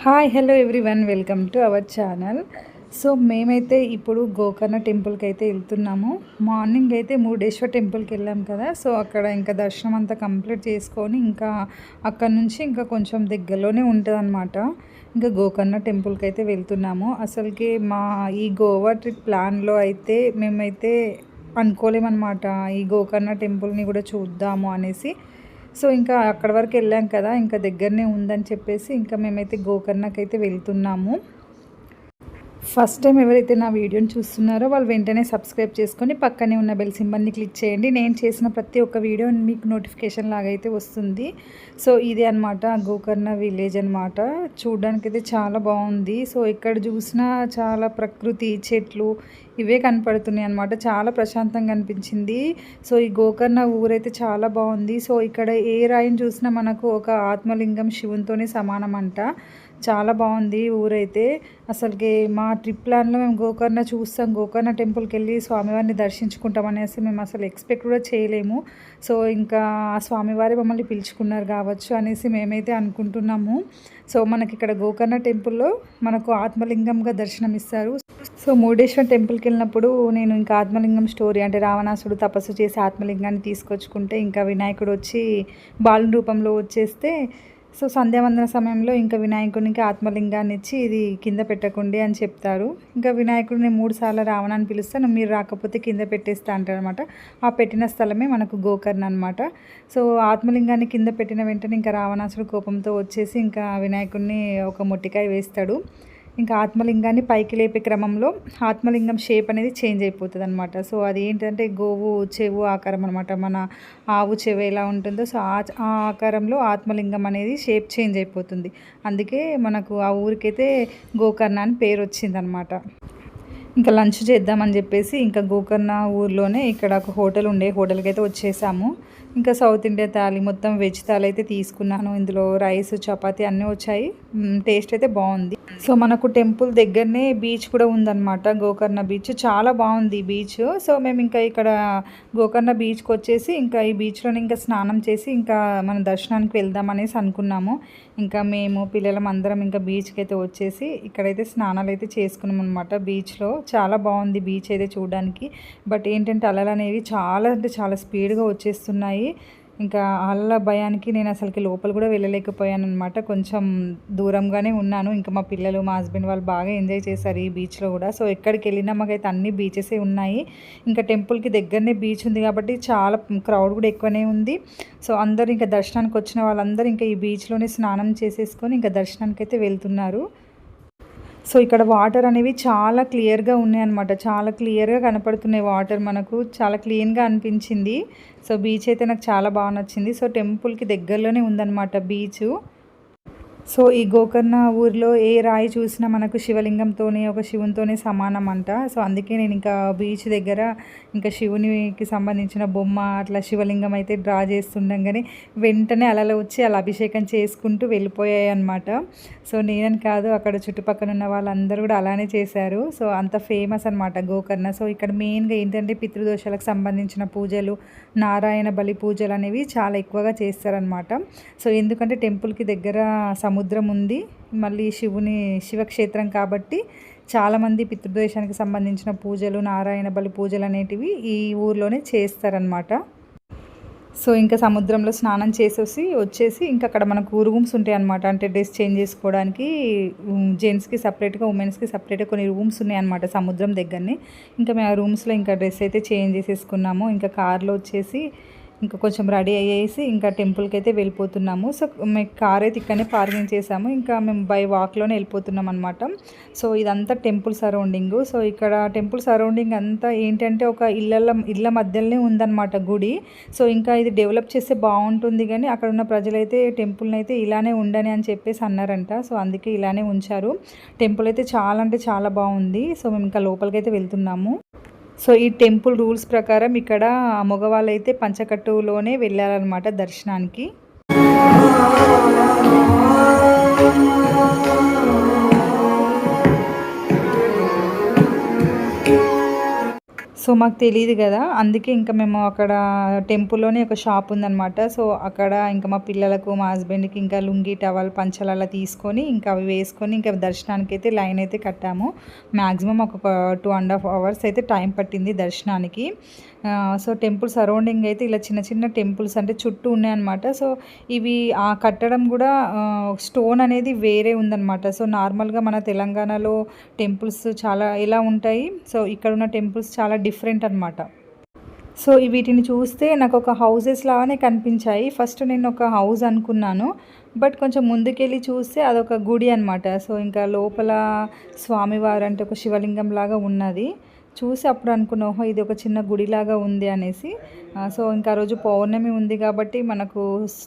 Hi hello everyone welcome to our channel. So మేమైతే ఇప్పుడు గోకర్ణ టెంపుల్కి అయితే వెళ్తున్నాము. మార్నింగ్ అయితే మురుడేశ్వర్ టెంపుల్కి వెళ్ళాం కదా, సో అక్కడ ఇంకా దర్శనం అంతా కంప్లీట్ చేసుకొని ఇంకా అక్కడ నుంచి ఇంకా కొంచెం దగ్గరలోనే ఉంటుంది అనమాట. ఇంకా గోకర్ణ టెంపుల్కి అయితే వెళ్తున్నాము. అసలుకి మా ఈ గోవా ట్రిప్ ప్లాన్లో అయితే మేమైతే అనుకోలేమన్నమాట ఈ గోకర్ణ టెంపుల్ని కూడా చూద్దాము అనేసి. సో ఇంకా అక్కడి వరకు వెళ్ళాం కదా, ఇంకా దగ్గరనే ఉందని చెప్పేసి ఇంకా మేమైతే గోకర్ణకైతే వెళ్తున్నాము. ఫస్ట్ టైం ఎవరైతే నా వీడియోని చూస్తున్నారో వాళ్ళు వెంటనే సబ్స్క్రైబ్ చేసుకొని పక్కనే ఉన్న బెల్ సింబల్ని క్లిక్ చేయండి. నేను చేసిన ప్రతి ఒక్క వీడియో మీకు నోటిఫికేషన్ లాగా అయితే వస్తుంది. సో ఇదే అనమాట గోకర్ణ విలేజ్ అనమాట. చూడడానికైతే చాలా బాగుంది. సో ఇక్కడ చూసినా చాలా ప్రకృతి, చెట్లు ఇవే కనపడుతున్నాయి అనమాట. చాలా ప్రశాంతంగా అనిపించింది. సో ఈ గోకర్ణ ఊరైతే చాలా బాగుంది. సో ఇక్కడ ఏ రాయిని చూసినా మనకు ఒక ఆత్మలింగం శివునితోనే సమానం అంట. చాలా బాగుంది ఊరైతే. అసలుకి మా ట్రిప్ ప్లాన్లో మేము గోకర్ణ చూస్తాం, గోకర్ణ టెంపుల్కి వెళ్ళి స్వామివారిని దర్శించుకుంటాం అనేసి మేము అసలు ఎక్స్పెక్ట్ కూడా చేయలేము. సో ఇంకా ఆ స్వామివారి మమ్మల్ని పిలుచుకున్నారు కావచ్చు అనేసి మేమైతే అనుకుంటున్నాము. సో మనకి ఇక్కడ గోకర్ణ టెంపుల్లో మనకు ఆత్మలింగంగా దర్శనం ఇస్తారు. సో మురుడేశ్వర్ టెంపుల్కి వెళ్ళినప్పుడు నేను ఇంకా ఆత్మలింగం స్టోరీ అంటే రావణాసుడు తపస్సు చేసి ఆత్మలింగాన్ని తీసుకొచ్చుకుంటే ఇంకా వినాయకుడు వచ్చి బాలుని రూపంలో వచ్చేస్తే, సో సంధ్యావందన సమయంలో ఇంకా వినాయకునికి ఆత్మలింగాన్ని ఇచ్చి ఇది కింద పెట్టకండి అని చెప్తారు. ఇంకా వినాయకుడిని 3 సార్లు రావణాన్ని పిలుస్తాను, మీరు రాకపోతే కింద పెట్టేస్తా అంటారనమాట. ఆ పెట్టిన స్థలమే మనకు గోకర్ణ అనమాట. సో ఆత్మలింగాన్ని కింద పెట్టిన వెంటనే ఇంకా రావణాసుడు కోపంతో వచ్చేసి ఇంకా వినాయకుడిని ఒక మొట్టికాయ వేస్తాడు. ఇంకా ఆత్మలింగాన్ని పైకి లేపే క్రమంలో ఆత్మలింగం షేప్ అనేది చేంజ్ అయిపోతుంది అనమాట. సో అది ఏంటంటే గోవు చెవు ఆకారం అనమాట. మన ఆవు చెవు ఎలా ఉంటుందో సో ఆ ఆకారంలో ఆత్మలింగం అనేది షేప్ చేంజ్ అయిపోతుంది. అందుకే మనకు ఆ ఊరికైతే గోకర్ణ అని పేరు వచ్చిందనమాట. ఇంకా లంచ్ చేద్దామని చెప్పేసి ఇంకా గోకర్ణ ఊర్లోనే ఇక్కడ ఒక హోటల్కి అయితే వచ్చేసాము. ఇంకా సౌత్ ఇండియా థాలీ మొత్తం వెజ్ థాలీ అయితే తీసుకున్నాను. ఇందులో రైస్, చపాతీ అన్నీ వచ్చాయి. టేస్ట్ అయితే బాగుంది. సో మనకు టెంపుల్ దగ్గరనే బీచ్ కూడా ఉందన్నమాట. గోకర్ణ బీచ్ చాలా బాగుంది బీచ్. సో మేము ఇంకా ఇక్కడ గోకర్ణ బీచ్కి వచ్చేసి ఇంకా ఈ బీచ్లోనే ఇంకా స్నానం చేసి ఇంకా మన దర్శనానికి వెళ్దాం అనేసి అనుకున్నాము. ఇంకా మేము పిల్లలం అందరం ఇంకా బీచ్కి అయితే వచ్చేసి ఇక్కడైతే స్నానాలు అయితే చేసుకున్నాం అనమాట. బీచ్లో చాలా బాగుంది బీచ్ అయితే చూడడానికి. బట్ ఏంటంటే అలలు అనేవి చాలా అంటే చాలా స్పీడ్గా వచ్చేస్తున్నాయి. ఇంకా అలల భయానికి నేను అసలుకి లోపల కూడా వెళ్ళలేకపోయాను అనమాట. కొంచెం దూరంగానే ఉన్నాను. ఇంకా మా పిల్లలు, మా హస్బెండ్ వాళ్ళు బాగా ఎంజాయ్ చేశారు ఈ బీచ్లో కూడా. సో ఎక్కడికి వెళ్ళినా మాకైతే అన్ని బీచెసే ఉన్నాయి. ఇంకా టెంపుల్కి దగ్గరనే బీచ్ ఉంది కాబట్టి చాలా క్రౌడ్ కూడా ఎక్కువనే ఉంది. సో అందరూ ఇంకా దర్శనానికి వచ్చిన వాళ్ళందరూ ఇంకా ఈ బీచ్లోనే స్నానం చేసేసుకొని ఇంకా దర్శనానికి అయితే వెళ్తున్నారు. సో ఇక్కడ వాటర్ అనేవి చాలా క్లియర్గా ఉన్నాయన్నమాట. చాలా క్లియర్గా కనపడుతున్నాయి వాటర్, మనకు చాలా క్లీన్గా అనిపించింది. సో బీచ్ అయితే నాకు చాలా బాగా నచ్చింది. సో టెంపుల్కి దగ్గరలోనే ఉందన్నమాట బీచ్. సో ఈ గోకర్ణ ఊరిలో ఏ రాయి చూసినా మనకు శివలింగంతోనే ఒక శివునితోనే సమానం అంట. సో అందుకే నేను ఇంకా బీచ్ దగ్గర ఇంకా శివునికి సంబంధించిన బొమ్మ అట్లా శివలింగం అయితే డ్రా చేస్తుండగానే వెంటనే అలలు వచ్చి అలా అభిషేకం చేసుకుంటూ వెళ్ళిపోయాయి అనమాట. సో నేనని కాదు, అక్కడ చుట్టుపక్కల ఉన్న వాళ్ళందరూ కూడా అలానే చేశారు. సో అంత ఫేమస్ అనమాట గోకర్ణ. సో ఇక్కడ మెయిన్గా ఏంటంటే పితృదోషాలకు సంబంధించిన పూజలు, నారాయణ బలి పూజలు అనేవి చాలా ఎక్కువగా చేస్తారనమాట. సో ఎందుకంటే టెంపుల్కి దగ్గర సముద్రం ఉంది, మళ్ళీ శివక్షేత్రం కాబట్టి చాలామంది పితృదేశానికి సంబంధించిన పూజలు, నారాయణ బలి పూజలు అనేటివి ఈ ఊర్లోనే చేస్తారనమాట. సో ఇంకా సముద్రంలో స్నానం వచ్చేసి ఇంకా అక్కడ మనకు రూమ్స్ ఉంటాయి అనమాట. అంటే డ్రెస్ చేంజ్ చేసుకోవడానికి జెంట్స్కి సపరేట్గా, ఉమెన్స్కి సపరేట్గా కొన్ని రూమ్స్ ఉన్నాయి అనమాట సముద్రం దగ్గరనే. ఇంకా మేము ఆ రూమ్స్లో ఇంకా డ్రెస్ అయితే చేంజ్ చేసేసుకున్నాము. ఇంకా కార్లో వచ్చేసి ఇంకా కొంచెం రెడీ అయ్యేసి ఇంకా టెంపుల్కి అయితే వెళ్ళిపోతున్నాము. సో మేము కార్ అయితే ఇక్కడనే పార్కింగ్ చేసాము. ఇంకా మేము బై వాక్లోనే వెళ్ళిపోతున్నాం అనమాట. సో ఇదంతా టెంపుల్ సరౌండింగ్. సో ఇక్కడ టెంపుల్ సరౌండింగ్ అంతా ఏంటంటే ఒక ఇళ్ళ మధ్యలోనే ఉందన్నమాట గుడి. సో ఇంకా ఇది డెవలప్ చేస్తే బాగుంటుంది, కానీ అక్కడ ఉన్న ప్రజలైతే టెంపుల్ని అయితే ఇలానే ఉండని అని చెప్పేసి అన్నారంట. సో అందుకే ఇలానే ఉంచారు. టెంపుల్ అయితే చాలా అంటే చాలా బాగుంది. సో మేము ఇంకా లోపలికి అయితే వెళ్తున్నాము. సో ఈ టెంపుల్ రూల్స్ ప్రకారం ఇక్కడ మగవాళ్ళు అయితే పంచకట్టులోనే వెళ్ళాలన్నమాట దర్శనానికి. సో సో మాకు తెలీదు కదా, అందుకే ఇంకా మేము అక్కడ టెంపుల్లోనే ఒక షాప్ ఉందన్నమాట. సో అక్కడ ఇంకా మా పిల్లలకు మా హస్బెండ్కి ఇంకా లుంగి టవల్ పంచలు అలా తీసుకొని ఇంకా అవి వేసుకొని ఇంకా దర్శనానికి అయితే లైన్ అయితే కట్టాము. మ్యాక్సిమం ఒక 2.5 hours అయితే టైం పట్టింది దర్శనానికి. సో టెంపుల్ సరౌండింగ్ అయితే ఇలా చిన్న చిన్న టెంపుల్స్ అంటే చుట్టూ ఉన్నాయన్నమాట. సో ఇవి కట్టడం కూడా స్టోన్ అనేది వేరే ఉందన్నమాట. సో నార్మల్గా మన తెలంగాణలో టెంపుల్స్ చాలా ఎలా ఉంటాయి, సో ఇక్కడ ఉన్న టెంపుల్స్ చాలా డిఫరెంట్ అనమాట. సో వీటిని చూస్తే నాకు ఒక హౌసెస్ లాగానే కనిపించాయి. ఫస్ట్ నేను ఒక హౌస్ అనుకున్నాను, బట్ కొంచెం ముందుకెళ్ళి చూస్తే అదొక గుడి అనమాట. సో ఇంకా లోపల స్వామివారు అంటే ఒక శివలింగం లాగా ఉన్నది. చూసి అప్పుడు అనుకున్నా, ఓహో ఇది ఒక చిన్న గుడిలాగా ఉంది అనేసి. సో ఇంకా ఆ రోజు పౌర్ణమి ఉంది కాబట్టి మనకు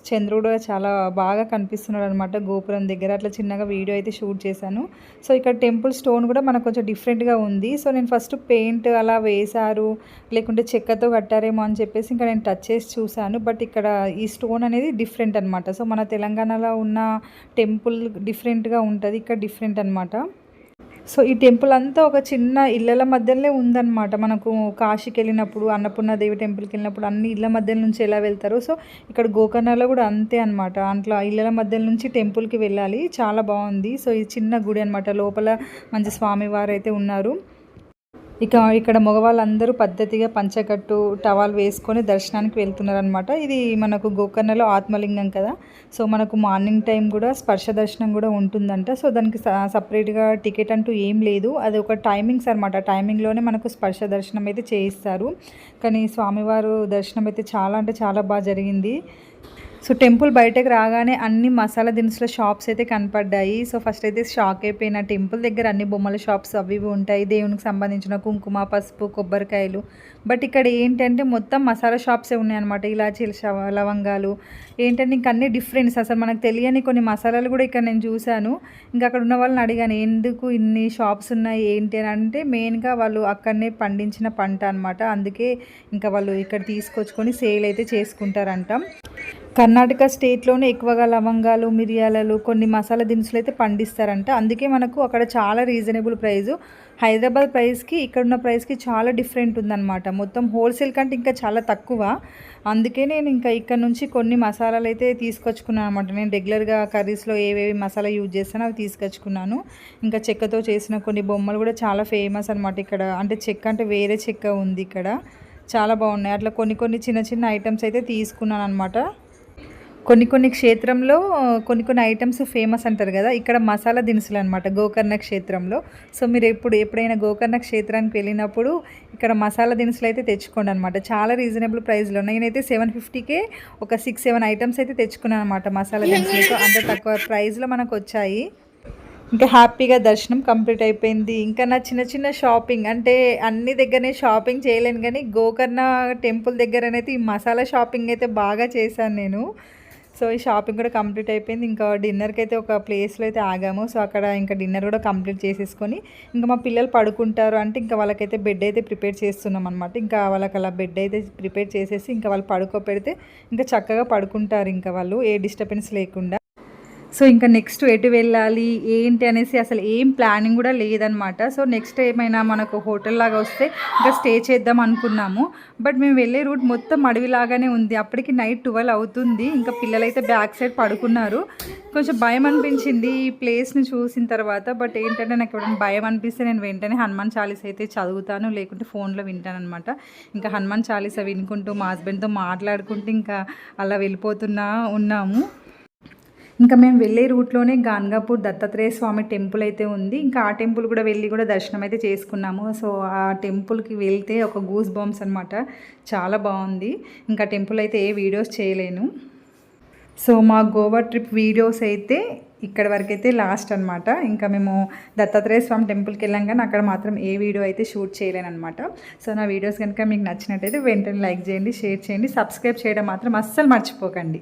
చంద్రుడు చాలా బాగా కనిపిస్తున్నాడు అనమాట గోపురం దగ్గర. అట్లా చిన్నగా వీడియో అయితే షూట్ చేశాను. సో ఇక్కడ టెంపుల్ స్టోన్ కూడా మనకు కొంచెం డిఫరెంట్గా ఉంది. సో నేను ఫస్ట్ పెయింట్ అలా వేశారు లేకుంటే చెక్కతో కట్టారేమో అని చెప్పేసి ఇంకా నేను టచ్ చేసి చూశాను. బట్ ఇక్కడ ఈ స్టోన్ అనేది డిఫరెంట్ అనమాట. సో మన తెలంగాణలో ఉన్న టెంపుల్ డిఫరెంట్గా ఉంటుంది, ఇక్కడ డిఫరెంట్ అనమాట. సో ఈ టెంపుల్ అంతా ఒక చిన్న ఇళ్ళ మధ్యలోనే ఉందన్నమాట. మనకు కాశీకి వెళ్ళినప్పుడు అన్నపూర్ణాదేవి టెంపుల్కి వెళ్ళినప్పుడు అన్ని ఇళ్ళ మధ్య నుంచి ఎలా వెళ్తారో, సో ఇక్కడ గోకర్ణలో కూడా అంతే అనమాట. అట్లా ఇళ్ళ మధ్య నుంచి టెంపుల్కి వెళ్ళాలి. చాలా బాగుంది. సో ఇది చిన్న గుడి అనమాట. లోపల మంచి స్వామివారు అయితే ఉన్నారు. ఇక్కడ మగవాళ్ళందరూ పద్ధతిగా పంచకట్టు టవాల్ వేసుకొని దర్శనానికి వెళ్తున్నారనమాట. ఇది మనకు గోకర్ణలో ఆత్మలింగం కదా, సో మనకు మార్నింగ్ టైం కూడా స్పర్శ దర్శనం కూడా ఉంటుందంట. సో దానికి సపరేట్గా టికెట్ అంటూ ఏం లేదు, అది ఒక టైమింగ్స్ అనమాట. టైమింగ్లోనే మనకు స్పర్శ దర్శనం అయితే చేయిస్తారు. కానీ స్వామివారు దర్శనం అయితే చాలా అంటే చాలా బాగా జరిగింది. సో టెంపుల్ బయటకు రాగానే అన్ని మసాలా దినుసుల షాప్స్ అయితే కనపడ్డాయి. సో ఫస్ట్ అయితే షాక్ అయిపోయిన. టెంపుల్ దగ్గర అన్ని బొమ్మల షాప్స్ అవి ఇవి ఉంటాయి, దేవునికి సంబంధించిన కుంకుమ పసుపు కొబ్బరికాయలు. బట్ ఇక్కడ ఏంటంటే మొత్తం మసాలా షాప్సే ఉన్నాయన్నమాట. ఇలాచీలు లవంగాలు ఏంటంటే ఇంక అన్ని డిఫరెంట్స్, అసలు మనకు తెలియని కొన్ని మసాలాలు కూడా ఇక్కడ నేను చూశాను. ఇంకా అక్కడ ఉన్న వాళ్ళని అడిగాను ఎందుకు ఇన్ని షాప్స్ ఉన్నాయి ఏంటి అని అంటే, మెయిన్గా వాళ్ళు అక్కడనే పండించిన పంట అనమాట. అందుకే ఇంకా వాళ్ళు ఇక్కడ తీసుకొచ్చుకొని సేల్ అయితే చేసుకుంటారంట. కర్ణాటక స్టేట్లోనే ఎక్కువగా లవంగాలు మిరియాలు కొన్ని మసాలా దినుసులు అయితే పండిస్తారంట. అందుకే మనకు అక్కడ చాలా రీజనబుల్ ప్రైజు. హైదరాబాద్ ప్రైస్కి ఇక్కడున్న ప్రైస్కి చాలా డిఫరెంట్ ఉందన్నమాట. మొత్తం హోల్సేల్ కంటే ఇంకా చాలా తక్కువ. అందుకే నేను ఇంకా ఇక్కడ నుంచి కొన్ని మసాలాలు అయితే తీసుకొచ్చుకున్నాను అనమాట. నేను రెగ్యులర్గా కర్రీస్లో ఏవేవి మసాలా యూజ్ చేస్తానో అవి తీసుకొచ్చుకున్నాను. ఇంకా చెక్కతో చేసిన కొన్ని బొమ్మలు కూడా చాలా ఫేమస్ అనమాట ఇక్కడ. అంటే చెక్క అంటే వేరే చెక్క ఉంది ఇక్కడ, చాలా బాగున్నాయి. అట్లా కొన్ని చిన్న చిన్న ఐటమ్స్ అయితే తీసుకున్నాను అనమాట. కొన్ని క్షేత్రంలో కొన్ని ఐటమ్స్ ఫేమస్ అంటారు కదా, ఇక్కడ మసాలా దినుసులు అనమాట గోకర్ణ క్షేత్రంలో. సో మీరు ఎప్పుడైనా గోకర్ణ క్షేత్రానికి వెళ్ళినప్పుడు ఇక్కడ మసాలా దినుసులు అయితే తెచ్చుకోండి అనమాట. చాలా రీజనబుల్ ప్రైస్లో. నేనైతే 750కే ఒక 6-7 ఐటమ్స్ అయితే తెచ్చుకున్నాను అనమాట మసాలా దినుసులతో. అంత తక్కువ ప్రైస్లో మనకు వచ్చాయి. ఇంకా హ్యాపీగా దర్శనం కంప్లీట్ అయిపోయింది. ఇంకా నా చిన్న షాపింగ్ అంటే అన్ని దగ్గరనే షాపింగ్ చేయలేను, కానీ గోకర్ణ టెంపుల్ దగ్గరనైతే ఈ మసాలా షాపింగ్ అయితే బాగా చేశాను నేను. సో ఈ షాపింగ్ కూడా కంప్లీట్ అయిపోయింది. ఇంకా డిన్నర్కి అయితే ఒక ప్లేస్లో అయితే ఆగాము. సో అక్కడ ఇంకా డిన్నర్ కూడా కంప్లీట్ చేసేసుకొని ఇంకా మా పిల్లలు పడుకుంటారు అంటే ఇంకా వాళ్ళకైతే బెడ్ అయితే ప్రిపేర్ చేస్తున్నాం అనమాట. ఇంకా వాళ్ళకి అలా బెడ్ అయితే ప్రిపేర్ చేసేసి ఇంకా వాళ్ళు పడుకోపెడితే ఇంకా చక్కగా పడుకుంటారు ఇంకా వాళ్ళు, ఏ డిస్టర్బెన్స్ లేకుండా. సో ఇంకా నెక్స్ట్ ఎటు వెళ్ళాలి ఏంటి అనేసి అసలు ఏం ప్లానింగ్ కూడా లేదనమాట. సో నెక్స్ట్ ఏమైనా మనకు హోటల్ లాగా వస్తే ఇంకా స్టే చేద్దాం అనుకున్నాము. బట్ మేము వెళ్ళే రూట్ మొత్తం అడవిలాగానే ఉంది. అప్పటికి నైట్ 12 అవుతుంది. ఇంకా పిల్లలైతే బ్యాక్ సైడ్ పడుకున్నారు. కొంచెం భయం అనిపించింది ఈ ప్లేస్ని చూసిన తర్వాత. బట్ ఏంటంటే నాకు ఎవరైనా భయం అనిపిస్తే నేను వెంటనే హనుమాన్ చాలీసా అయితే చదువుతాను, లేకుంటే ఫోన్లో వింటాను అనమాట. ఇంకా హనుమాన్ చాలీసా వినుకుంటూ మా హస్బెండ్తో మాట్లాడుకుంటూ ఇంకా అలా ఉన్నాము. ఇంకా మేము వెళ్ళే రూట్లోనే గాన్గాపూర్ దత్తాత్రేయ స్వామి టెంపుల్ అయితే ఉంది. ఇంకా ఆ టెంపుల్ కూడా వెళ్ళి కూడా దర్శనం అయితే చేసుకున్నాము. సో ఆ టెంపుల్కి వెళ్తే ఒక గూస్ బంప్స్ అనమాట, చాలా బాగుంది. ఇంకా టెంపుల్ అయితే ఏ వీడియోస్ చేయలేను. సో మా గోవా ట్రిప్ వీడియోస్ అయితే ఇక్కడ వరకు అయితే లాస్ట్ అనమాట. ఇంకా మేము దత్తాత్రేయ స్వామి టెంపుల్కి వెళ్ళాం కానీ అక్కడ మాత్రం ఏ వీడియో అయితే షూట్ చేయలేను అనమాట. సో నా వీడియోస్ కనుక మీకు నచ్చినట్టయితే వెంటనే లైక్ చేయండి, షేర్ చేయండి, సబ్స్క్రైబ్ చేయడం మాత్రం అస్సలు మర్చిపోకండి.